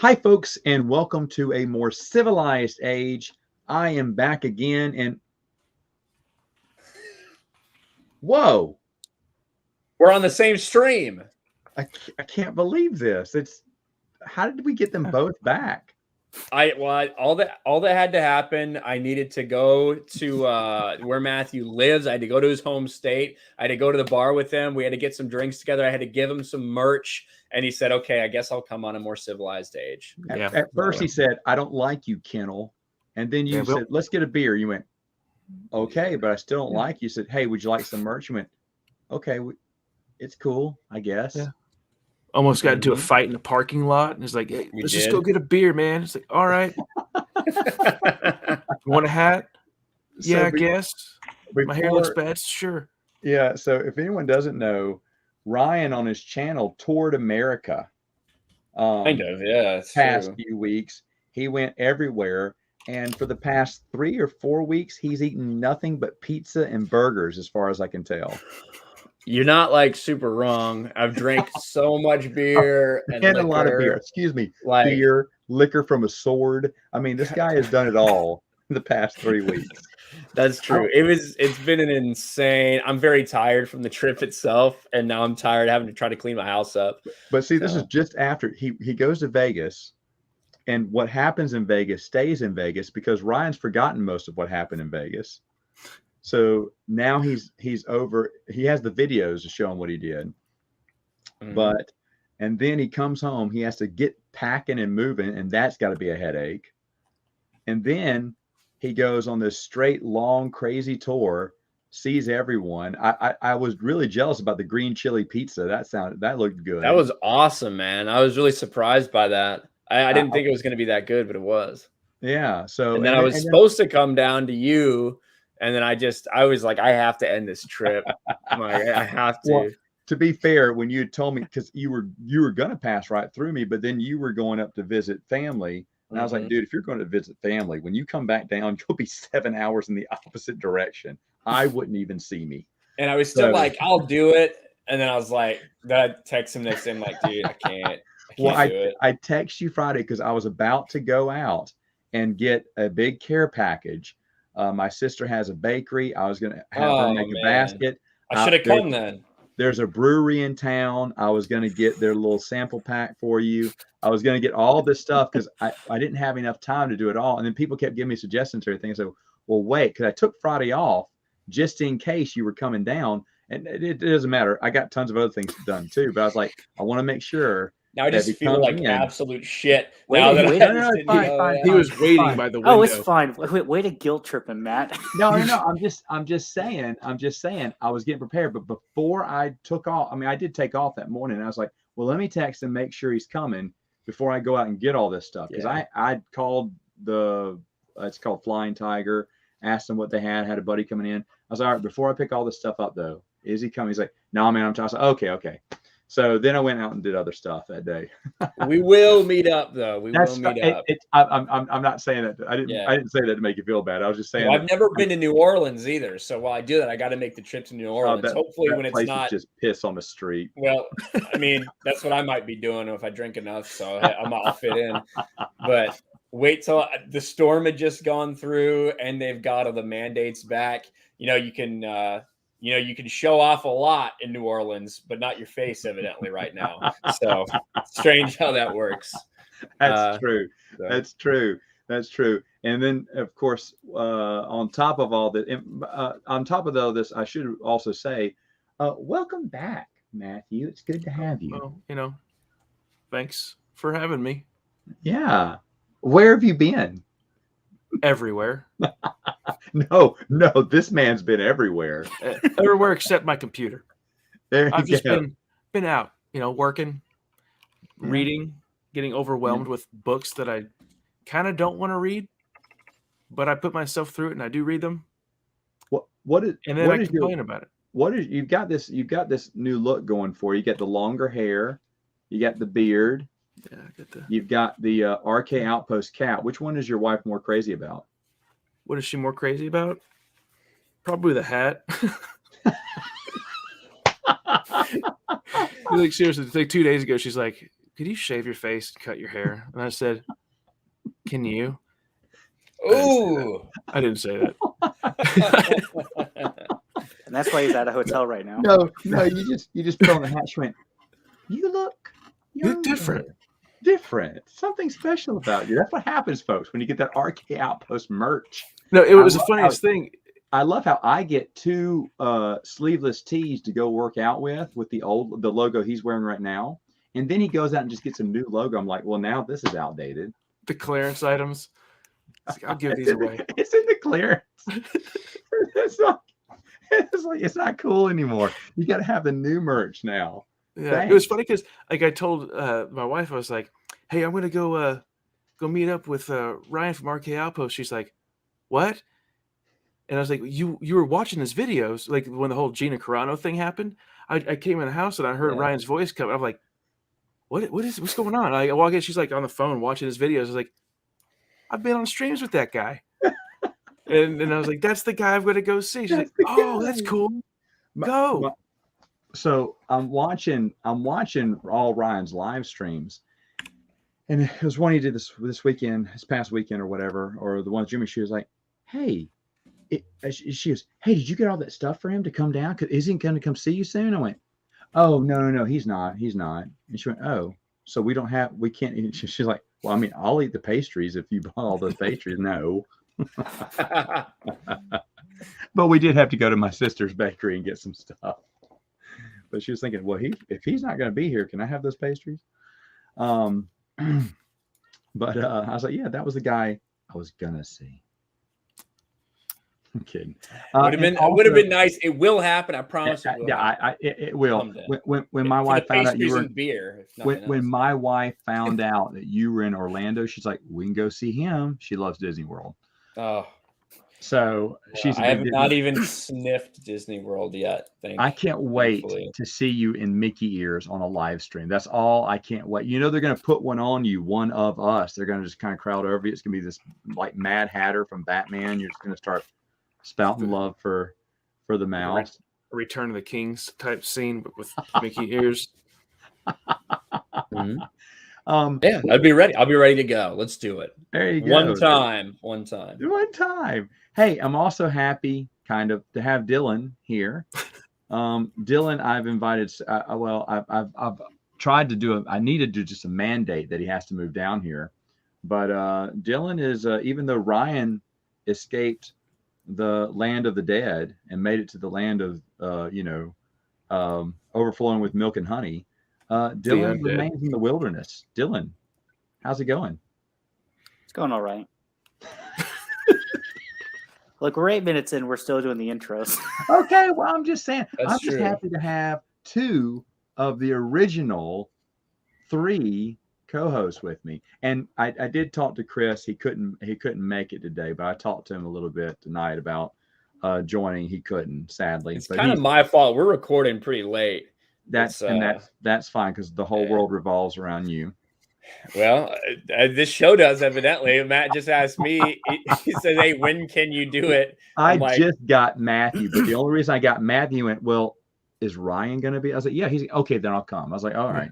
Hi, folks, and welcome to a more civilized age. I am back again, and whoa, We're on the same stream. I can't believe this. How did we get them both back? All that had to happen. I needed to go to where Matthew lives. I had to go to his home state. I had to go to the bar with him. We had to get some drinks together. I had to give him some merch, and he said, "Okay, I guess I'll come on a more civilized age." At first, he said, "I don't like you, Kennel," and then you said, "Let's get a beer." You went, "Okay, but I still don't like you." You said, "Hey, would you like some merch?" You went, "Okay, it's cool, I guess." Yeah. Almost got into a fight in the parking lot, and it's like, "Hey, let's just go get a beer, man." It's like, "All right." You want a hat? Yeah, I guess. My hair looks bad. Sure. Yeah. So if anyone doesn't know, Ryan on his channel toured America. Kind of, yeah. Past few weeks, he went everywhere, and for the past 3 or 4 weeks, he's eaten nothing but pizza and burgers, as far as I can tell. You're not like super wrong. I've drank so much beer and a lot of beer. Excuse me, beer, liquor from a sword. I mean, this guy has done it all in the past 3 weeks. That's true. It's been an insane. I'm very tired from the trip itself, and now I'm tired having to try to clean my house up. But see, this is just after he goes to Vegas, and what happens in Vegas stays in Vegas because Ryan's forgotten most of what happened in Vegas. So now he's over. He has the videos to show him what he did. And then he comes home. He has to get packing and moving, and that's got to be a headache. And then he goes on this straight, long, crazy tour, sees everyone. I was really jealous about the green chili pizza. That looked good. That was awesome, man. I was really surprised by that. I didn't think it was going to be that good, but it was. Yeah. So and then I was supposed to come down to you, and then I was like, I have to end this trip. I have to. Well, to be fair, when you had told me, because you were gonna pass right through me, but then you were going up to visit family. And I was like, dude, if you're going to visit family, when you come back down, you'll be 7 hours in the opposite direction. I wouldn't even see me. And I was still like, I'll do it. And then I was like, I text him next day. I'm like, dude, I can't do it. I text you Friday because I was about to go out and get a big care package. My sister has a bakery. I was going to have her make a basket. I should have come then. There's a brewery in town. I was going to get their little sample pack for you. I was going to get all this stuff because I didn't have enough time to do it all. And then people kept giving me suggestions or everything. I said, well, wait, because I took Friday off just in case you were coming down. And it doesn't matter. I got tons of other things done too. But I was like, I want to make sure. Now I just feel like absolute shit. He was waiting by the window. Oh, it's fine. Way to guilt trip him, Matt. No. I'm just saying. I was getting prepared, but before I took off, I did take off that morning. And I was like, well, let me text him, make sure he's coming before I go out and get all this stuff. Because I called it's called Flying Tiger, asked them what they had a buddy coming in. I was like, all right, before I pick all this stuff up though, is he coming? He's like, no, man, I'm trying. I was like, okay. So then I went out and did other stuff that day. We will meet up, though. We will meet up. I'm not saying that. I didn't say that to make you feel bad. I was just saying. I've never been to New Orleans either. So while I do that, I got to make the trip to New Orleans. Hopefully, when it's not just piss on the street. Well, that's what I might be doing if I drink enough. So I'll fit in. But wait till the storm had just gone through and they've got all the mandates back. You can show off a lot in New Orleans, but not your face, evidently, right now. So strange how that works. That's true. So. That's true. And then, of course, on top of all this, I should also say, welcome back, Matthew. It's good to have you. Well, thanks for having me. Yeah. Where have you been? Everywhere. No, this man's been everywhere. Everywhere except my computer. I've just been out, working, reading, getting overwhelmed with books that I kind of don't want to read, but I put myself through it and I do read them. I complain about it. You've got this new look going for you. You got the longer hair, you got the beard. Yeah, I get that. You've got the RK Outpost cap. Which one is your wife more crazy about? What is she more crazy about? Probably the hat. Like seriously, like 2 days ago, she's like, could you shave your face and cut your hair? And I said, can you? Ooh. I didn't say that. And that's why he's at a hotel right now. No, you just put on the hat. She went, you look You're different. Different. Something special about you. That's what happens, folks, when you get that RK Outpost merch. No, it was the funniest thing. I love how I get 2 sleeveless tees to go work out with the logo he's wearing right now. And then he goes out and just gets a new logo. I'm like, well, now this is outdated. The clearance items. I'll give these away. It's in the clearance. It's not cool anymore. You got to have the new merch now. Yeah, Thanks. it was funny because like I told my wife, I was like, hey, I'm gonna go meet up with Ryan from RK Outpost. She's like, what? And I was like, you were watching his videos, like when the whole Gina Carano thing happened. I came in the house and I heard Ryan's voice come. I'm like, what's going on? I walk in, she's like on the phone watching his videos. I was like, I've been on streams with that guy. and I was like, that's the guy I'm gonna go see. She's like, oh, that's cool. Go. So I'm watching all Ryan's live streams, and it was one he did this past weekend or whatever, or the one with Jimmy. She was like, "Hey," she goes, "Hey, did you get all that stuff for him to come down? Is he going to come see you soon?" I went, "Oh no, he's not. And she went, "Oh, so we can't." She's like, "Well, I mean, I'll eat the pastries if you bought all those pastries." No. But we did have to go to my sister's bakery and get some stuff. But she was thinking, well, if he's not going to be here, can I have those pastries? But I was like, yeah, that was the guy I was going to see. I'm kidding. Would have been nice. It will happen. I promise. It will. When my wife found out you were in beer. When my wife found out that you were in Orlando, she's like, we can go see him. She loves Disney World. Oh. So I have not even sniffed Disney World yet. I can't wait to see you in Mickey ears on a live stream. That's all. I can't wait. You know, they're going to put one on you, one of us. They're going to just kind of crowd over you. It's going to be this like Mad Hatter from Batman. You're just going to start spouting love for the mouse. A Return of the Kings type scene, but with Mickey ears. Mm-hmm. Yeah, I'd be ready. I'll be ready to go. Let's do it. There you go. One time. Hey, I'm also happy kind of to have Dylan here. Dylan, I've invited, I've tried to do I need to do just a mandate that he has to move down here. But Dylan is, even though Ryan escaped the land of the dead and made it to the land of, overflowing with milk and honey, Dylan remains in the wilderness. Dylan, how's it going? It's going all right. Look, we're 8 minutes in. We're still doing the intros. Okay, well, I'm just saying. That's just happy to have 2 of the original 3 co-hosts with me. And I did talk to Chris. He couldn't make it today, but I talked to him a little bit tonight about joining. He couldn't, sadly. It's kind of my fault. We're recording pretty late. That's fine because the whole world revolves around you. Well, this show does evidently. Matt just asked me. He said, "Hey, when can you do it?" I just got Matthew, but the only reason I got Matthew went, well, is Ryan going to be? I was like, yeah, he's okay. Then I'll come. I was like, all right.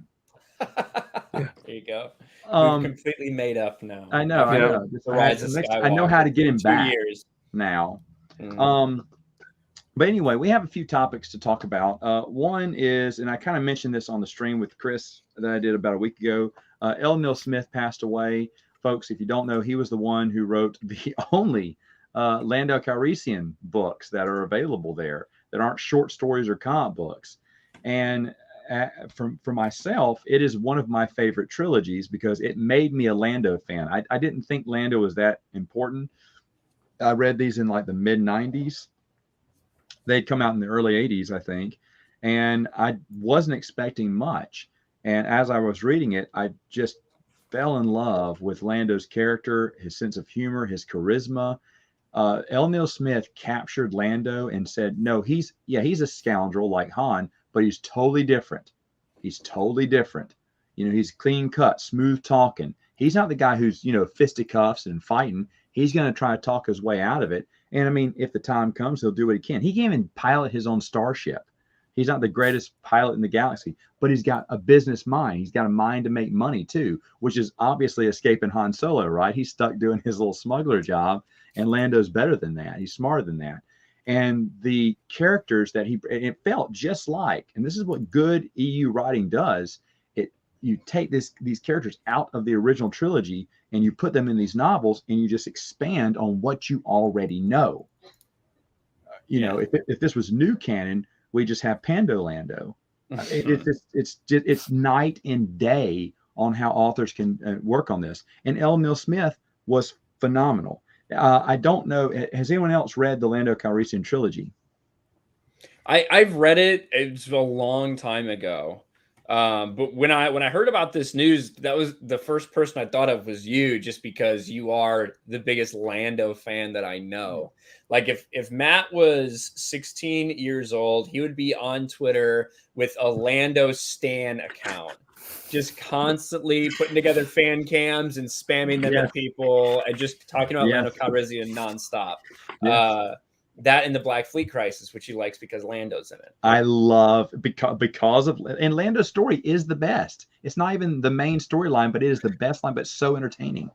There you go. We've completely made up now. I know. I know how to get him back now. Mm-hmm. But anyway, we have a few topics to talk about. One is, and I kind of mentioned this on the stream with Chris that I did about a week ago. L. Neil Smith passed away. Folks, if you don't know, he was the one who wrote the only Lando Calrissian books that are available there that aren't short stories or comic books. And for myself, it is one of my favorite trilogies because it made me a Lando fan. I didn't think Lando was that important. I read these in like the mid 90s. They'd come out in the early 80s, I think. And I wasn't expecting much. And as I was reading it, I just fell in love with Lando's character, his sense of humor, his charisma. L. Neil Smith captured Lando and said, no, he's a scoundrel like Han, but he's totally different. He's totally different. He's clean cut, smooth talking. He's not the guy who's, fisticuffs and fighting. He's going to try to talk his way out of it. And I mean, if the time comes, he'll do what he can. He can't even pilot his own starship. He's not the greatest pilot in the galaxy, but he's got a business mind. He's got a mind to make money too, which is obviously escaping Han Solo, right? He's stuck doing his little smuggler job, and Lando's better than that. He's smarter than that. And the characters that it felt just like, and this is what good EU writing does. You take these characters out of the original trilogy and you put them in these novels, and you just expand on what you already know. You know, if this was new canon, we just have Pando Lando. It's night and day on how authors can work on this. And L. Neil Smith was phenomenal. I don't know. Has anyone else read the Lando Calrissian trilogy? I've read it. It was a long time ago. But when I heard about this news, that was the first person I thought of was you, just because you are the biggest Lando fan that I know. Like if Matt was 16 years old, he would be on Twitter with a Lando Stan account, just constantly putting together fan cams and spamming them at people and just talking about Lando Calrissian nonstop. That and the Black Fleet Crisis, which he likes because Lando's in it. I love because of, and Lando's story is the best. It's not even the main storyline, but it is the best line, but so entertaining.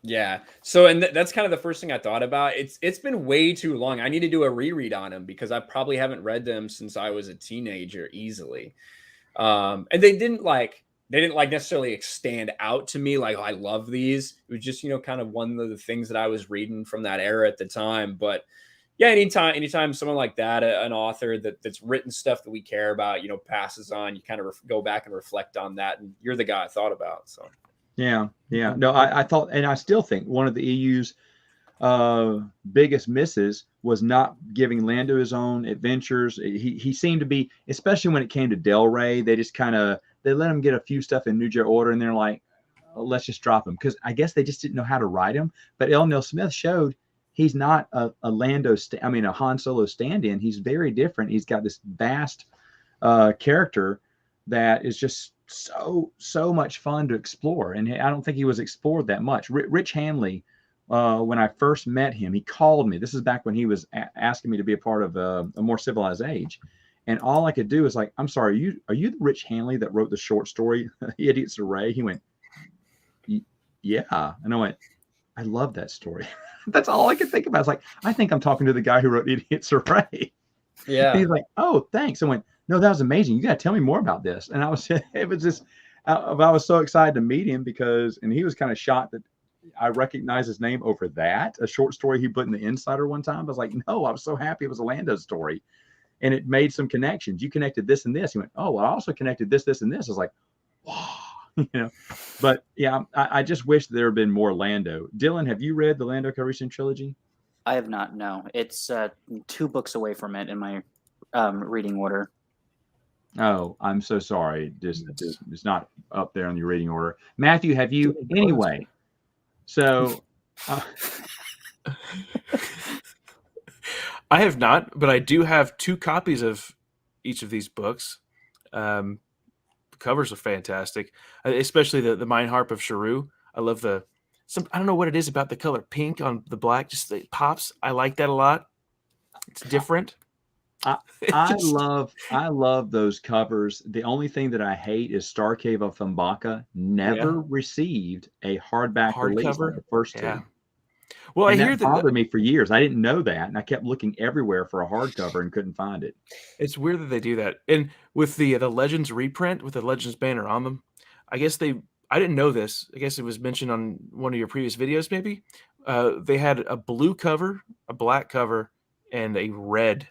Yeah. So, and that's kind of the first thing I thought about. It's been way too long. I need to do a reread on them because I probably haven't read them since I was a teenager easily. And they didn't necessarily stand out to me like, oh, I love these. It was just, kind of one of the things that I was reading from that era at the time. But yeah, anytime someone like that, an author that's written stuff that we care about, passes on, you kind of go back and reflect on that. And you're the guy I thought about. So, yeah. No, I thought, and I still think one of the EU's biggest misses was not giving Lando his own adventures. He seemed to be, especially when it came to Del Rey, they just they let him get a few stuff in New Jedi Order, and they're like, oh, let's just drop him, because I guess they just didn't know how to write him. But L. Neil Smith showed he's not a Han Solo stand-in. He's very different. He's got this vast character that is just so much fun to explore, and I don't think he was explored that much. Rich Hanley, when I first met him, he called me. This is back when he was asking me to be a part of a More Civilized Age, and all I could do is like, I'm sorry, are you the Rich Hanley that wrote the short story Idiots Array? He went, yeah, and I went, I love that story. That's all I could think about. It's like, I think I'm talking to the guy who wrote Idiots Array. Yeah. He's like, oh, thanks. I went, no, that was amazing. You got to tell me more about this. And I was so excited to meet him and he was kind of shocked that I recognized his name over that, a short story he put in the Insider one time. I was like, no, I was so happy it was a Lando story. And it made some connections. You connected this and this. He went, oh, well, I also connected this, and this. I was like, wow. But yeah, I just wish there had been more Lando. Dylan, have you read the Lando Calrissian trilogy? I have not. No, it's 2 books away from it in my reading order. Oh, I'm so sorry. It's not up there on your reading order. Matthew, have you? Anyway, so I have not, but I do have 2 copies of each of these books. Covers are fantastic, especially the Mine Harp of Sharu. I love I don't know what it is about the color pink on the black, just it pops. I like that a lot. It's different. I love those covers. The only thing that I hate is Star Cave of Thumbaka never received a hardback release cover. Like the first 2. Well, and I hear that bothered me for years. I didn't know that, and I kept looking everywhere for a hardcover and couldn't find it. It's weird that they do that. And with the Legends reprint with the Legends banner on them, I didn't know this. I guess it was mentioned on one of your previous videos. Maybe they had a blue cover, a black cover, and a red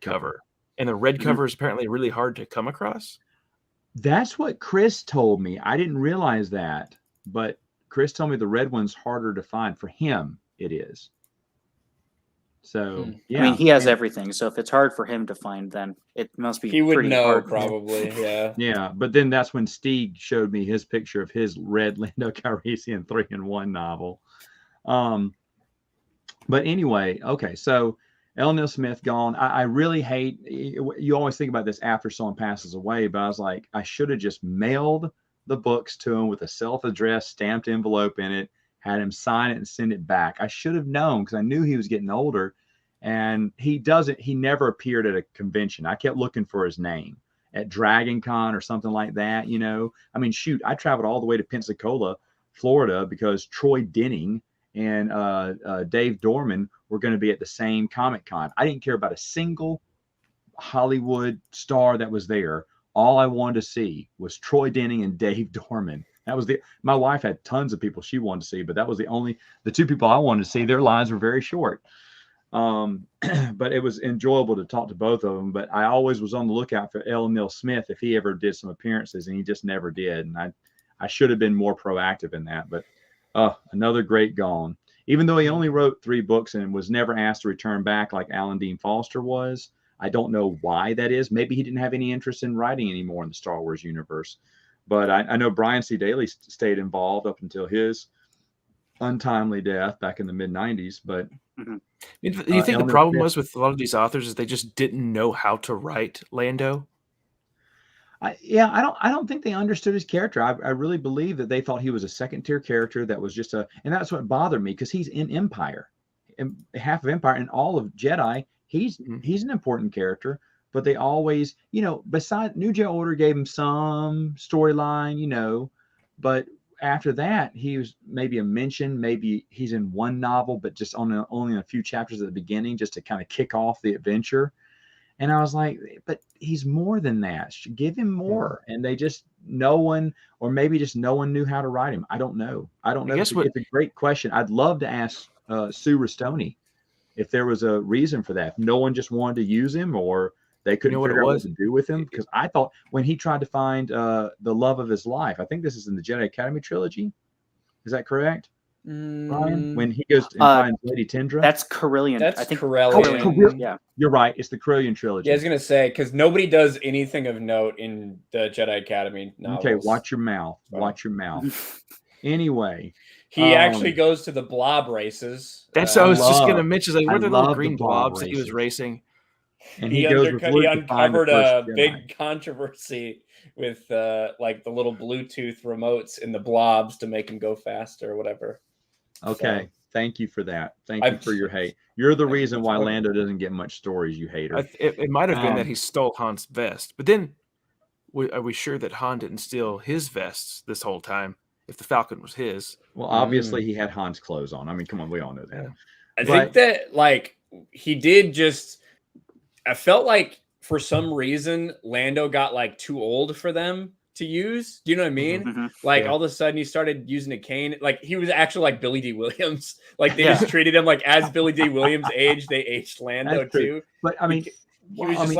cover. And the red cover is apparently really hard to come across. That's what Chris told me. I didn't realize that, but Chris told me the red one's harder to find. For him, it is. So yeah, I mean, he has everything. So if it's hard for him to find, then it must be. He would pretty know hard probably. Yeah. Yeah, but then that's when Stieg showed me his picture of his red Lando Calrissian 3-in-1 novel. But anyway, okay, so L. Neil Smith gone. I really hate. You always think about this after someone passes away, but I was like, I should have just mailed the books to him with a self-addressed stamped envelope in it, had him sign it and send it back. I should have known, because I knew he was getting older, And he never appeared at a convention. I kept looking for his name at Dragon Con or something like that. I mean, shoot, I traveled all the way to Pensacola, Florida, because Troy Denning and Dave Dorman were going to be at the same Comic Con. I didn't care about a single Hollywood star that was there. All I wanted to see was Troy Denning and Dave Dorman. That was my wife had tons of people she wanted to see, but that was the two people I wanted to see. Their lines were very short. But it was enjoyable to talk to both of them. But I always was on the lookout for L. Neil Smith if he ever did some appearances, and he just never did. And I should have been more proactive in that. But another great gone. Even though he only wrote 3 books and was never asked to return back like Alan Dean Foster was. I don't know why that is. Maybe he didn't have any interest in writing anymore in the Star Wars universe. But I know Brian C. Daley stayed involved up until his untimely death back in the mid-90s. But do you think the problem was with a lot of these authors is they just didn't know how to write Lando? I don't think they understood his character. I really believe that they thought he was a second-tier character that was just and that's what bothered me, because he's in Empire, and half of Empire and all of Jedi. He's an important character, but they always, besides New Jedi Order gave him some storyline, but after that, he was maybe a mention, maybe he's in one novel, but just only a few chapters at the beginning, just to kind of kick off the adventure. And I was like, but he's more than that. Give him more. And they just, no one knew how to write him. I don't know. It's a great question. I'd love to ask Sue Rustoni if there was a reason for that. If no one just wanted to use him, or they couldn't figure out what to do with him. Because I thought when he tried to find the love of his life, I think this is in the Jedi Academy trilogy. Is that correct, Brian? When he goes and finds Lady Tendra? That's Carillion. That's I think Carillion. Yeah. You're right. It's the Carillion trilogy. Yeah, I was going to say, because nobody does anything of note in the Jedi Academy novels. Okay, watch your mouth. Watch your mouth. Anyway. He actually goes to the blob races. That's what I was just going to mention. Like, what are the little green blobs that he was racing? And he uncovered a big controversy with like the little Bluetooth remotes in the blobs to make him go faster or whatever. Okay. Thank you for that. Thank you for your hate. You're the reason why Lando doesn't get much stories, you hater. It might have been that he stole Han's vest. But then, are we sure that Han didn't steal his vests this whole time? If the Falcon was his. Well, obviously he had Han's clothes on. I mean, come on, we all know that. I think that, like, he did just... I felt like for some reason Lando got like too old for them to use. Do you know what I mean? Mm-hmm. Like all of a sudden he started using a cane. Like he was actually like Billy D. Williams. Like they just treated him like as Billy D. Williams aged, they aged Lando too. But I mean, he was just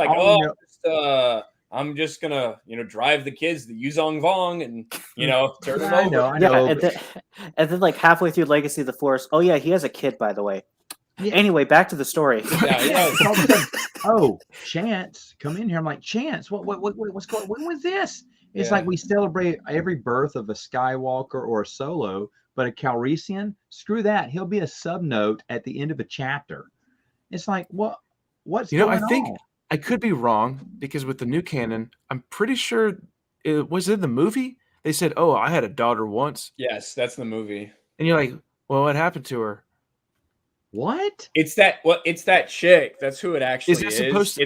I'm just gonna, drive the kids to Yuzong Vong and, turn them over. I know. And then like halfway through Legacy of the Force, oh yeah, he has a kid, by the way. Yeah. Anyway, back to the story. Oh, Chance, come in here. I'm like, Chance, what's going on? When was this? It's like we celebrate every birth of a Skywalker or a Solo, but a Calrissian, screw that. He'll be a sub-note at the end of a chapter. It's like, what's going on? I think I could be wrong, because with the new canon, I'm pretty sure it was in the movie. They said, "Oh, I had a daughter once." Yes, that's the movie. And you're like, "Well, what happened to her?" What? It's that chick. That's who it actually is.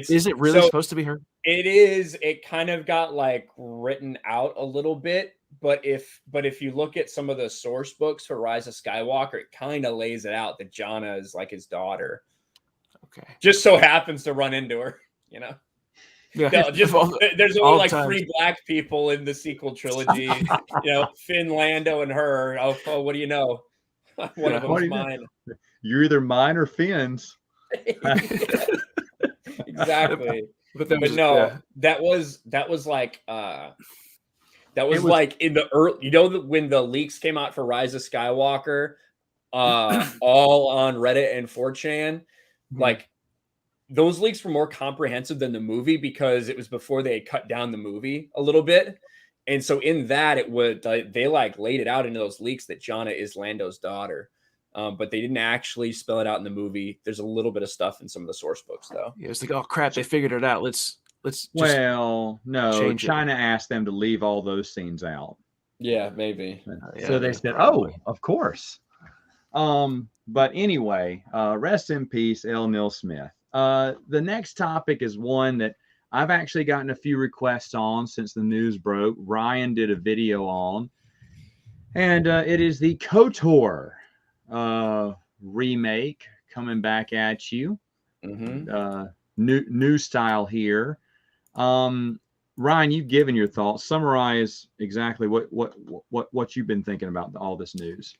Is it really supposed to be her? It is. It kind of got like written out a little bit, but if you look at some of the source books for Rise of Skywalker, it kind of lays it out that Jannah is like his daughter. Okay. Just so happens to run into her, Yeah. There's only like 3 black people in the sequel trilogy. Finn, Lando, and her. Oh, what do you know? One of them's mine. You're either mine or Finn's. Exactly. That was like like in the early, when the leaks came out for Rise of Skywalker, all on Reddit and 4chan, like those leaks were more comprehensive than the movie because it was before they had cut down the movie a little bit. And so in that they like laid it out into those leaks that Jannah is Lando's daughter. But they didn't actually spell it out in the movie. There's a little bit of stuff in some of the source books, though. Yeah, it's like, oh crap, they figured it out. Let's. No, China asked them to leave all those scenes out. Yeah, maybe. So they said, "Oh, of course." But anyway, rest in peace, L. Neil Smith. The next topic is one that I've actually gotten a few requests on since the news broke. Ryan did a video on, and it is the KOTOR remake coming back at you. New style here. Ryan, you've given your thoughts. Summarize exactly what you've been thinking about all this news.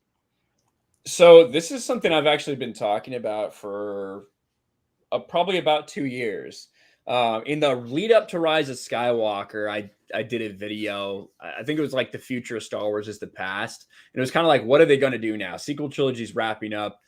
So this is something I've actually been talking about for probably about 2 years. In the lead up to Rise of Skywalker, I did a video. I think it was like the future of Star Wars is the past. And it was kind of like, what are they going to do now? Sequel trilogy is wrapping up.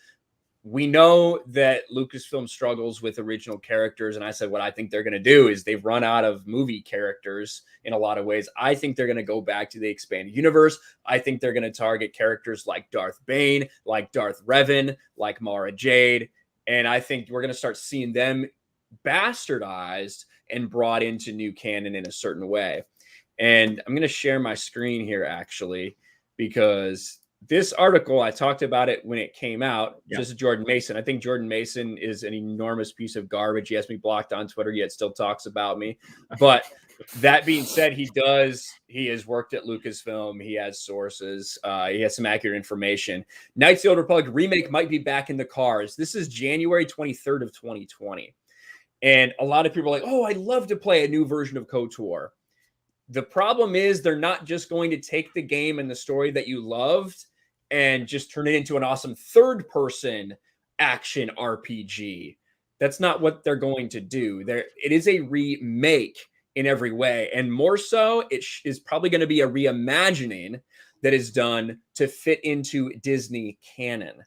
We know that Lucasfilm struggles with original characters. And I said, what I think they're going to do is they've run out of movie characters in a lot of ways. I think they're going to go back to the expanded universe. I think they're going to target characters like Darth Bane, like Darth Revan, like Mara Jade. And I think we're going to start seeing them bastardized and brought into new canon in a certain way. And I'm going to share my screen here, actually, because this article, I talked about it when it came out. Yeah. This is Jordan Mason. I think Jordan Mason is an enormous piece of garbage. He has me blocked on Twitter, yet still talks about me. But that being said, he has worked at Lucasfilm. He has sources. He has some accurate information. Knights of the Old Republic remake might be back in the cars. This is January 23rd of 2020. And a lot of people are like, oh, I'd love to play a new version of KOTOR. The problem is they're not just going to take the game and the story that you loved and just turn it into an awesome third-person action RPG. That's not what they're going to do. It is a remake in every way. And more so, it is probably going to be a reimagining that is done to fit into Disney canon.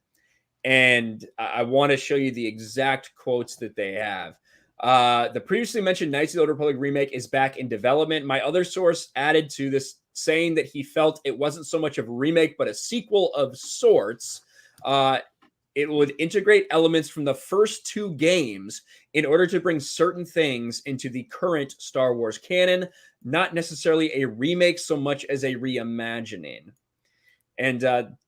And I want to show you the exact quotes that they have. The previously mentioned Knights of the Old Republic remake is back in development. My other source added to this, saying that he felt it wasn't so much of a remake, but a sequel of sorts. It would integrate elements from the first two games in order to bring certain things into the current Star Wars canon, not necessarily a remake so much as a reimagining. And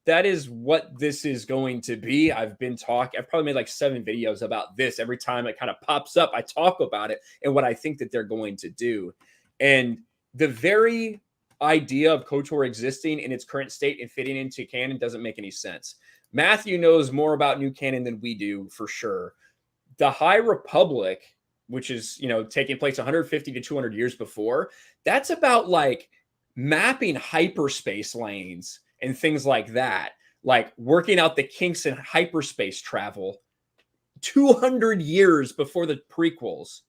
that is what this is going to be. I've probably made like 7 videos about this. Every time it kind of pops up, I talk about it and what I think that they're going to do. And the very idea of KOTOR existing in its current state and fitting into canon doesn't make any sense. Matthew knows more about new canon than we do, for sure. The High Republic, which is, taking place 150 to 200 years before, that's about like mapping hyperspace lanes and things like that, like working out the kinks in hyperspace travel 200 years before the prequels.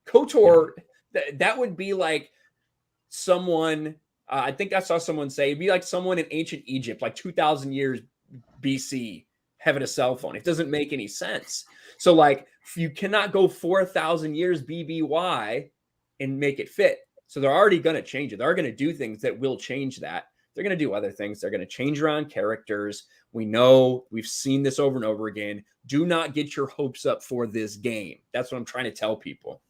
KOTOR, that would be like someone, I think I saw someone say, it'd be like someone in ancient Egypt, like 2,000 years BC, having a cell phone. It doesn't make any sense. So like, you cannot go 4,000 years BBY and make it fit. So they're already going to change it. They're going to do things that will change that. They're going to do other things. They're going to change around characters. We know, we've seen this over and over again. Do not get your hopes up for this game. That's what I'm trying to tell people.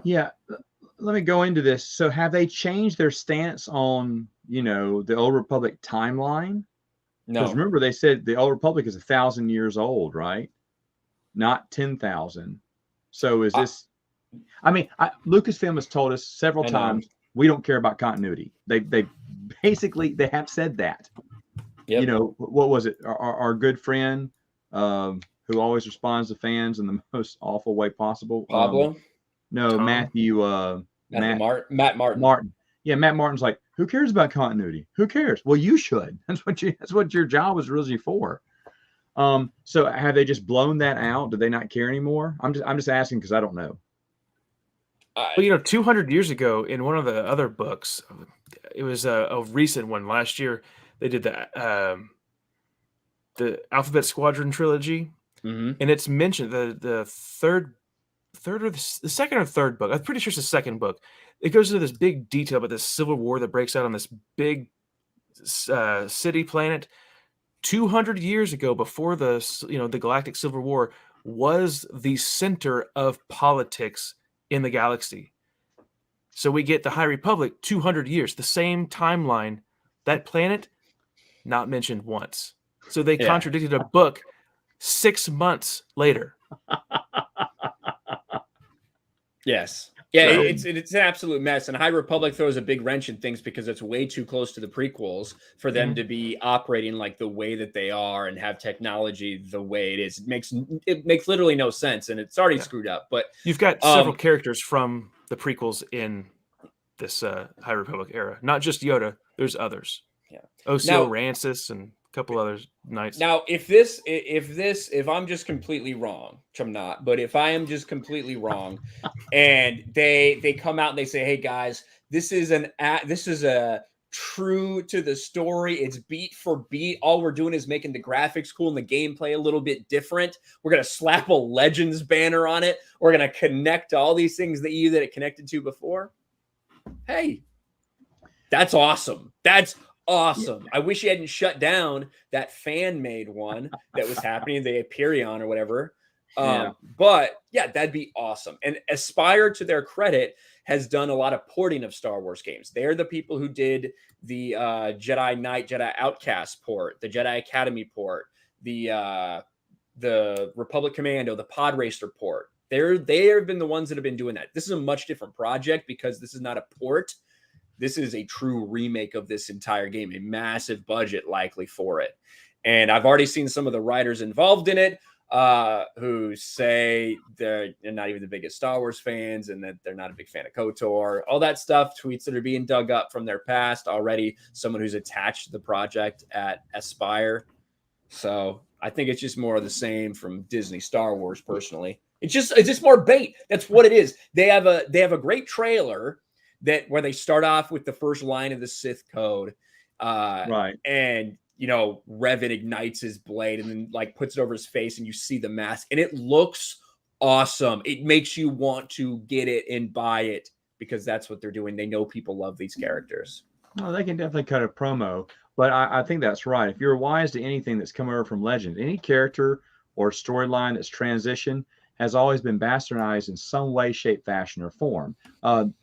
Yeah. Let me go into this. So have they changed their stance on, the Old Republic timeline? No. Because remember, they said the Old Republic is 1,000 years old, right? Not 10,000. So is this, Lucasfilm has told us several times, we don't care about continuity. They basically, they have said that. Yep. What was it? Our good friend who always responds to fans in the most awful way possible. Pablo? No, Tom? Matt Martin. Martin. Yeah, Matt Martin's like, who cares about continuity? Who cares? Well, you should. That's what your job was really for. So have they just blown that out? Do they not care anymore? I'm just asking because I don't know. Well, 200 years ago in one of the other books, it was a recent one last year. They did the Alphabet Squadron trilogy, and it's mentioned the second or third book. I'm pretty sure it's the second book. It goes into this big detail about this civil war that breaks out on this big city planet 200 years ago, before the Galactic Civil War, was the center of politics in the galaxy. So we get the High Republic 200 years, the same timeline. That planet not mentioned once. So they contradicted a book 6 months later. Yes. Yeah, So- it's an absolute mess. And High Republic throws a big wrench in things because it's way too close to the prequels for them to be operating like the way that they are and have technology the way it is. It makes literally no sense, and it's already screwed up. But you've got several characters from the prequels in this High Republic era. Not just Yoda. There's others. Yeah. Osio Rancis and a couple other knights. Now, if I'm just completely wrong, which I'm not, but if I am just completely wrong, and they come out and they say, "Hey guys, this is a true to the story. It's beat for beat. All we're doing is making the graphics cool and the gameplay a little bit different. We're gonna slap a Legends banner on it. We're gonna connect to all these things that it connected to before." Hey, that's awesome. That's awesome. I wish you hadn't shut down that fan-made one that was happening, the Aperion or whatever. But yeah, that'd be awesome. And Aspire, to their credit, has done a lot of porting of Star Wars games. They're the people who did the Jedi Knight, Jedi Outcast port, the Jedi Academy port, the Republic Commando, the Pod Racer port. They have been the ones that have been doing that. This is a much different project because this is not a port. This is a true remake of this entire game, a massive budget likely for it. And I've already seen some of the writers involved in it who say they're not even the biggest Star Wars fans and that they're not a big fan of KOTOR, all that stuff, tweets that are being dug up from their past already, someone who's attached to the project at Aspire. So I think it's just more of the same from Disney Star Wars personally. It's just more bait. That's what it is. They have a great trailer where they start off with the first line of the Sith code. Right. And Revan ignites his blade and then like puts it over his face and you see the mask and it looks awesome. It makes you want to get it and buy it because that's what they're doing. They know people love these characters. Well, they can definitely cut a promo, but I think that's right. If you're wise to anything that's come over from Legend, any character or storyline that's transitioned has always been bastardized in some way, shape, fashion, or form.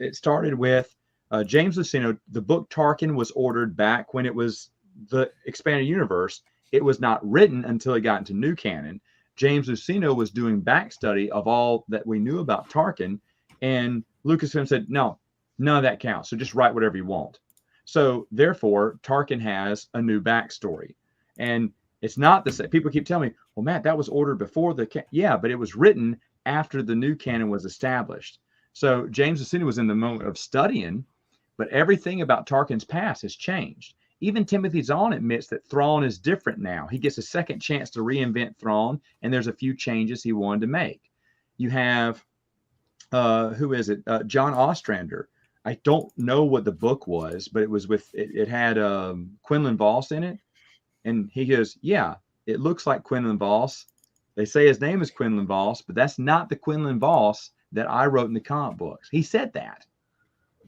It started with James Luceno. The book Tarkin was ordered back when it was the expanded universe. It was not written until it got into new canon. James Luceno was doing back study of all that we knew about Tarkin, and Lucasfilm said, no, none of that counts. So just write whatever you want. So therefore, Tarkin has a new backstory. And it's not the same. People keep telling me, well, Matt, that was ordered before yeah, but it was written after the new canon was established. So James Luceno was in the moment of studying, but everything about Tarkin's past has changed. Even Timothy Zahn admits that Thrawn is different now. He gets a second chance to reinvent Thrawn, and there's a few changes he wanted to make. You have, who is it? John Ostrander. I don't know what the book was, but it was it had Quinlan Vos in it. And he goes, yeah, it looks like Quinlan Vos. They say his name is Quinlan Vos, but that's not the Quinlan Vos that I wrote in the comic books. He said that.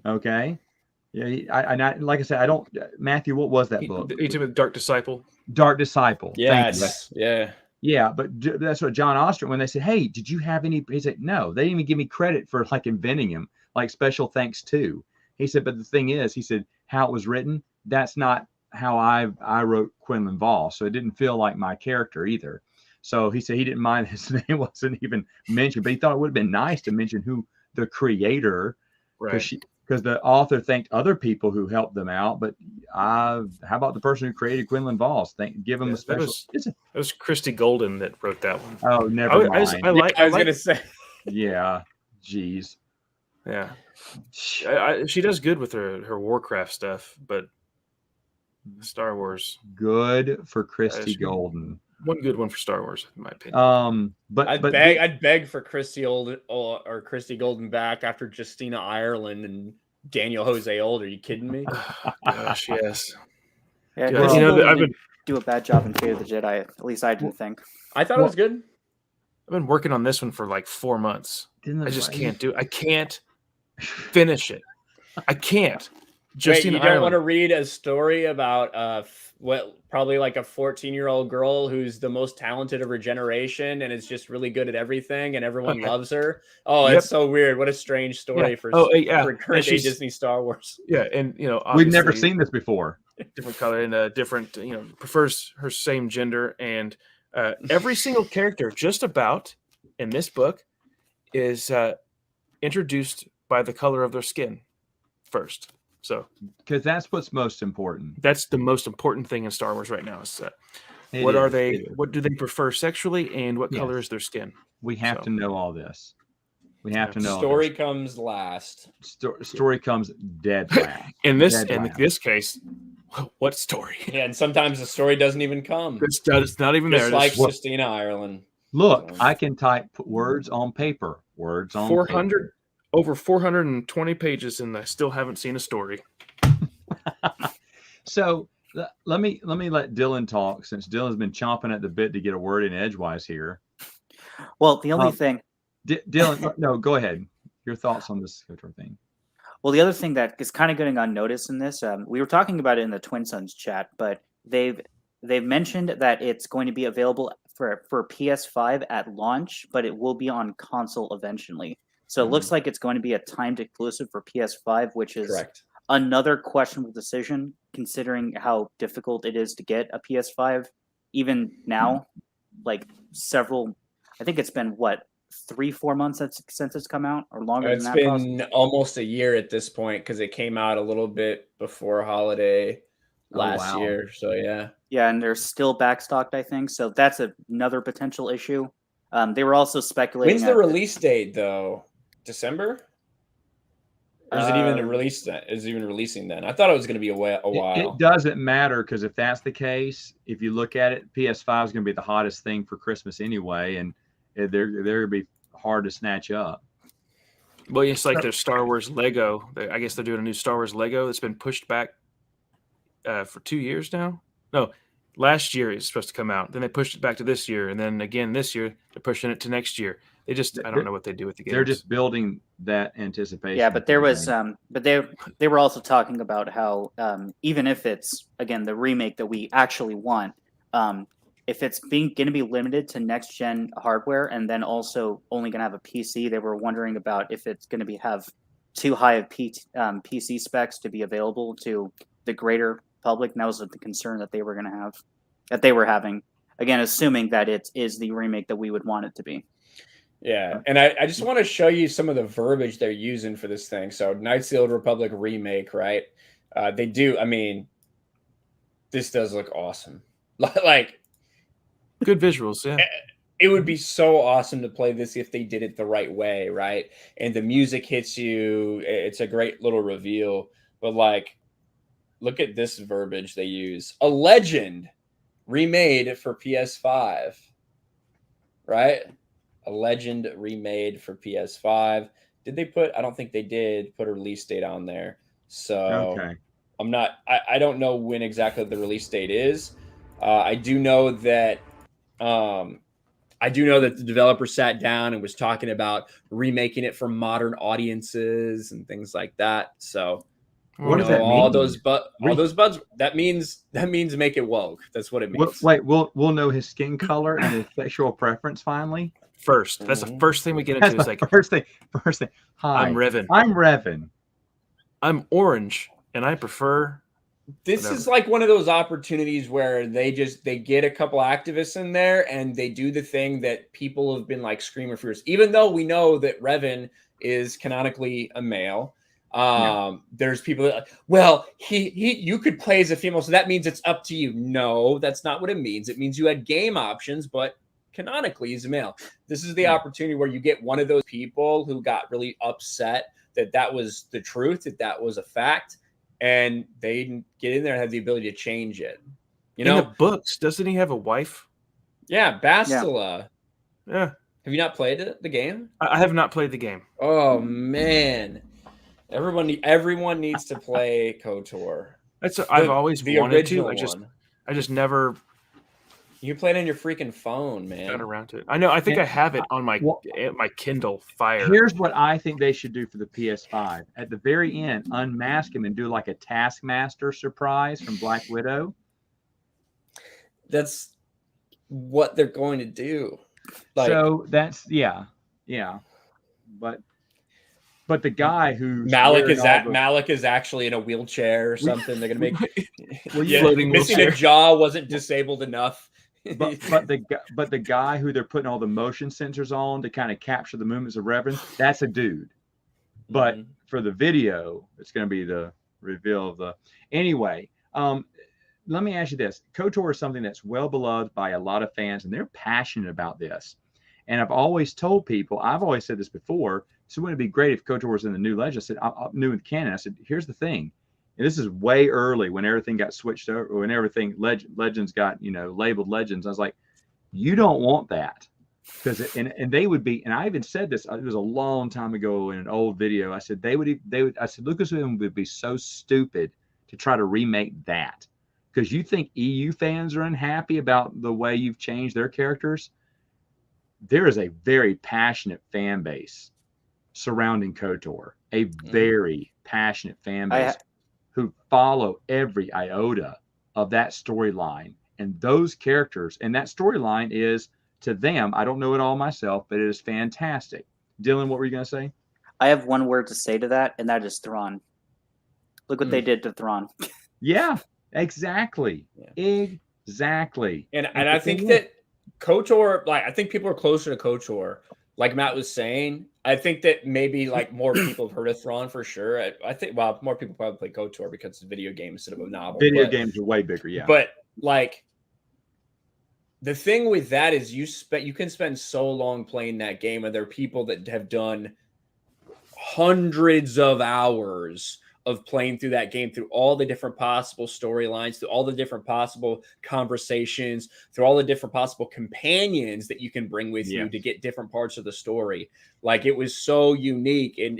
Okay. Yeah. Like I said, I don't, Matthew, what was that book? You talking about Dark Disciple? Dark Disciple. Yes. Yeah. Yeah. But that's what John Oster, when they said, hey, did you have any? He said, no, they didn't even give me credit for like inventing him, like special thanks to. He said, but the thing is, he said, how it was written, that's not how I wrote Quinlan Vos, so it didn't feel like my character either. So he said he didn't mind his name wasn't even mentioned, but he thought it would have been nice to mention who the creator, because the author thanked other people who helped them out. But how about the person who created Quinlan Vos? Give him a special. It was Christy Golden that wrote that one. Oh, never mind. I was going to say. Yeah, geez. Yeah, she does good with her Warcraft stuff, but Star Wars. Good for Christy Golden. One good one for Star Wars, in my opinion. But I'd beg for Christy Golden back after Justina Ireland and Daniel Jose Old. Are you kidding me? Gosh, yes. Yeah, I've been do a bad job in Fate of the Jedi. At least I didn't think. I thought it was good. I've been working on this one for like 4 months. I just can't do it. I can't finish it. I can't. Just Wait, in you don't want Ireland. to read a story about what probably like a 14-year-old girl who's the most talented of her generation and is just really good at everything and everyone loves her? Oh, Yep. it's so weird. What a strange story for current day Disney Star Wars. Yeah, and We've never obviously seen this before. different color and different, prefers her same gender, and every single character just about in this book is introduced by the color of their skin first. So Because that's what's most important. that's the most important thing in Star Wars right now is It what is, are they? it is. What do they prefer sexually, and what color Yes. is their skin? We have to know all this. We have to know. Story comes last. Story comes dead last. In this case, what story? Yeah, and sometimes the story doesn't even come. It's not even Just there. like Just Christina Ireland. Look, I can type words on paper. Words on 400 over 420 pages, and I still haven't seen a story. So let me let Dylan talk, since Dylan's been chomping at the bit to get a word in edgewise here. Well, the only thing. Dylan, no, go ahead. Your thoughts on this KOTOR thing. Well, the other thing that is kind of going unnoticed in this, we were talking about it in the Twin Sons chat, but they've mentioned that it's going to be available for PS5 at launch, but it will be on console eventually. So it looks like it's going to be a timed exclusive for PS5, which is Correct. another questionable decision, considering how difficult it is to get a PS5. Even now, like I think it's been, 3-4 months since it's come out, or longer than that? It's been almost a year at this point, because it came out a little bit before holiday last year. So yeah. Yeah, and they're still backstocked, I think. So that's another potential issue. They were also speculating. When's the release date, though? December? Or is it even a release then? Is it even releasing then? I thought it was going to be a while. It doesn't matter, because if that's the case, if you look at it, PS5 is going to be the hottest thing for Christmas anyway, and they're going to be hard to snatch up. Well, it's like their Star Wars Lego. I guess they're doing a new Star Wars Lego that's been pushed back for 2 years now. No, last year it's supposed to come out. Then they pushed it back to this year, and then again this year they're pushing it to next year. I don't know what they do with the games. They're just building that anticipation. Yeah, but there was but they were also talking about how even if it's, again, the remake that we actually want, if it's going to be limited to next gen hardware and then also only going to have a PC, they were wondering about if it's going to have too high of PC specs to be available to the greater public. And that was the concern that they were having. Again, assuming that it is the remake that we would want it to be. Yeah, and I just want to show you some of the verbiage they're using for this thing. So, Knights of the Old Republic remake, right? They do. I mean, this does look awesome. Like, good visuals. Yeah, it would be so awesome to play this if they did it the right way, right? And the music hits you. It's a great little reveal. But like, look at this verbiage they use: a legend remade for PS5, right? A legend remade for PS5. Did they put? I don't think they did put a release date on there. So okay. I don't know when exactly the release date is. I do know that the developer sat down and was talking about remaking it for modern audiences and things like that. So what does that mean? All those buds. That means make it woke. That's what it means. We'll know his skin color and his sexual preference finally. First, that's the first thing we get into. Is like first thing. Hi, I'm Revan. I'm Revan. I'm orange, and I prefer. This is like one of those opportunities where they get a couple activists in there and they do the thing that people have been like screaming for years. Even though we know that Revan is canonically a male, there's people that, well, you could play as a female, so that means it's up to you. No, that's not what it means. It means you had game options, but canonically he's a male. This is the opportunity where you get one of those people who got really upset that was the truth, that was a fact, and they get in there and have the ability to change it. You know, in the books, doesn't he have a wife? Yeah, Bastila. Yeah. Have you not played the game? I have not played the game. Oh man, everyone needs to play KOTOR. I've always wanted to. One. I just never You play it on your freaking phone, man. Got around to it. I know. I think And- I have it on my Well, my Kindle Fire. Here's what I think they should do for the PS5. At the very end, unmask him and do like a Taskmaster surprise from Black Widow. That's what they're going to do. Like, So that's yeah. But the guy who's Malik wearing is all the- Malik is actually in a wheelchair or something. They're gonna make Well, yeah, floating missing wheelchair. a jaw wasn't disabled enough. but the guy who they're putting all the motion sensors on to kind of capture the movements of Reverend, that's a dude. But Mhm. for the video, it's going to be the reveal of the. Anyway, let me ask you this: KOTOR is something that's well beloved by a lot of fans, and they're passionate about this. And I've always told people, I've always said this before. So wouldn't it be great if KOTOR was in the new Legend? I said, new in canon. I said, here's the thing. And this is way early when everything got switched over, when everything Legends got, labeled Legends. I was like, you don't want that. Because and they would be, and I even said this, it was a long time ago in an old video. I said, I said, Lucasfilm would be so stupid to try to remake that. Because you think EU fans are unhappy about the way you've changed their characters. There is a very passionate fan base surrounding KOTOR, a very passionate fan base who follow every iota of that storyline and those characters. And that storyline is, to them, I don't know it all myself, but it is fantastic. Dylan, what were you going to say? I have one word to say to that, and that is Thrawn. Look what they did to Thrawn. Yeah, exactly. Yeah. Exactly. And I think that KOTOR, I think people are closer to KOTOR. Like Matt was saying, I think that maybe more people have heard of Thrawn for sure. I think, more people probably play KOTOR because it's a video game instead of a novel. Video games are way bigger, yeah. But the thing with that is you can spend so long playing that game, and there are people that have done hundreds of hours of playing through that game, through all the different possible storylines, through all the different possible conversations, through all the different possible companions that you can bring with you to get different parts of the story. It was so unique, and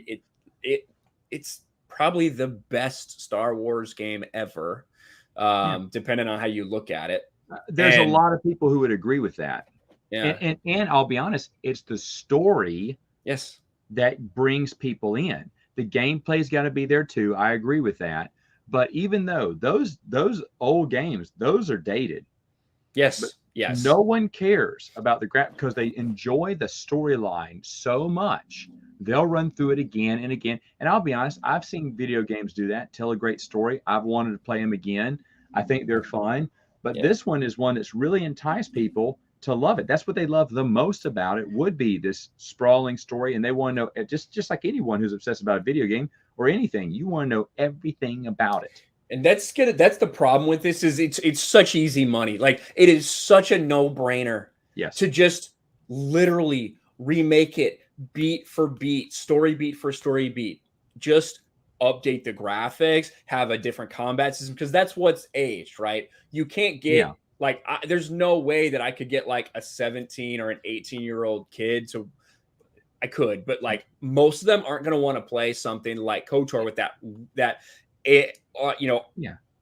it's probably the best Star Wars game ever, depending on how you look at it. There's a lot of people who would agree with that. Yeah. And I'll be honest, it's the story that brings people in. The gameplay's got to be there too. I agree with that. But even though those old games, those are dated. Yes. But yes. No one cares about the graph because they enjoy the storyline so much. They'll run through it again and again. And I'll be honest, I've seen video games do that, tell a great story. I've wanted to play them again. I think they're fun. But this one is one that's really enticed people to love it. That's what they love the most about it, would be this sprawling story. And they want to know, just like anyone who's obsessed about a video game or anything, you want to know everything about it. And that's the problem with this is it's such easy money. It is such a no-brainer to just literally remake it beat for beat, story beat for story beat. Just update the graphics, have a different combat system, because that's what's aged, right? You can't get there's no way that I could get a 17 or an 18-year-old kid. So I could, but most of them aren't going to want to play something like KOTOR with